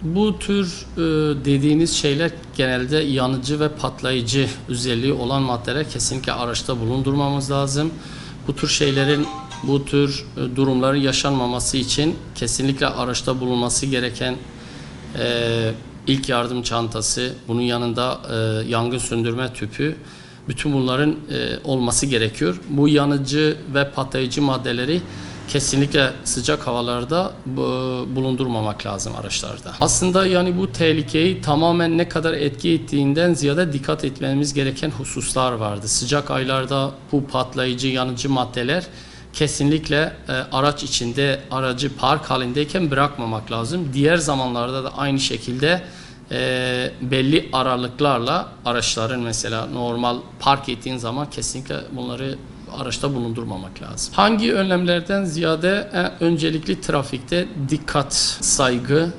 Bu tür dediğiniz şeyler genelde yanıcı ve patlayıcı özelliği olan maddeler, kesinlikle araçta bulundurmamız lazım. Bu tür şeylerin, bu tür durumların yaşanmaması için kesinlikle araçta bulunması gereken ilk yardım çantası, bunun yanında yangın söndürme tüpü, bütün bunların olması gerekiyor. Bu yanıcı ve patlayıcı maddeleri kesinlikle sıcak havalarda bulundurmamak lazım araçlarda. Aslında yani bu tehlikeyi tamamen ne kadar etki ettiğinden ziyade dikkat etmemiz gereken hususlar vardı. Sıcak aylarda bu patlayıcı, yanıcı maddeler kesinlikle araç içinde, aracı park halindeyken bırakmamak lazım. Diğer zamanlarda da aynı şekilde belli aralıklarla araçların, mesela normal park ettiğin zaman kesinlikle bunları araçta bulundurmamak lazım. Hangi önlemlerden ziyade öncelikli trafikte dikkat, saygı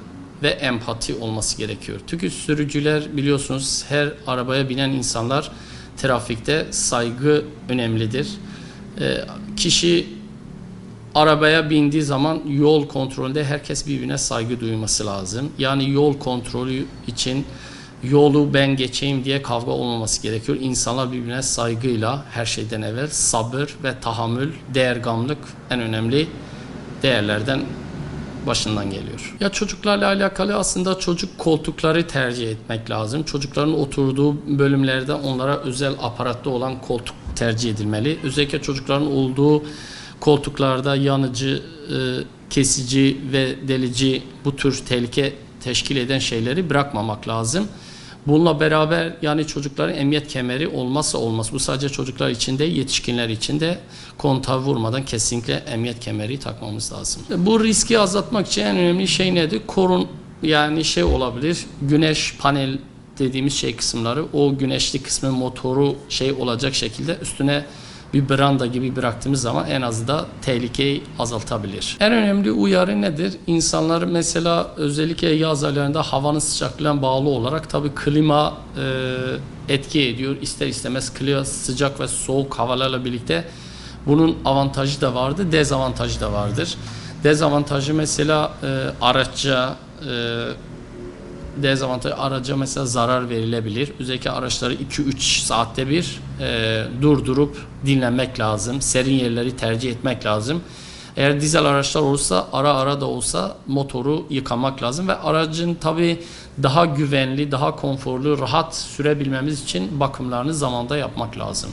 ve empati olması gerekiyor. Çünkü sürücüler, biliyorsunuz, her arabaya binen insanlar, trafikte saygı önemlidir. Kişi arabaya bindiği zaman yol kontrolünde herkes birbirine saygı duyması lazım. Yani yol kontrolü için yolu ben geçeyim diye kavga olmaması gerekiyor. İnsanlar birbirine saygıyla, her şeyden evvel sabır ve tahammül, değergamlık en önemli değerlerden başından geliyor. Ya çocuklarla alakalı aslında çocuk koltukları tercih etmek lazım. Çocukların oturduğu bölümlerde onlara özel aparatlı olan koltuk tercih edilmeli. Özellikle çocukların olduğu koltuklarda yanıcı, kesici ve delici, bu tür tehlike teşkil eden şeyleri bırakmamak lazım. Bununla beraber yani çocukların emniyet kemeri olmazsa olmaz. Bu sadece çocuklar için de, yetişkinler için de kontağı vurmadan kesinlikle emniyet kemeri takmamız lazım. Bu riski azaltmak için en önemli şey nedir? Yani şey olabilir, güneş panel dediğimiz şey kısımları, o güneşli kısmı motoru şey olacak şekilde üstüne bir branda gibi bıraktığımız zaman en az da tehlikeyi azaltabilir. En önemli uyarı nedir? İnsanlar mesela özellikle yaz aylarında havanın sıcaklığına bağlı olarak tabii klima etki ediyor. İster istemez klima sıcak ve soğuk havalarla birlikte bunun avantajı da vardır, dezavantajı da vardır. Dezavantajı mesela araca mesela zarar verilebilir. Özellikle araçları 2-3 saatte bir durdurup dinlenmek lazım. Serin yerleri tercih etmek lazım. Eğer dizel araçlar olursa ara ara da olsa motoru yıkamak lazım ve aracın tabii daha güvenli, daha konforlu, rahat sürebilmemiz için bakımlarını zamanda yapmak lazım.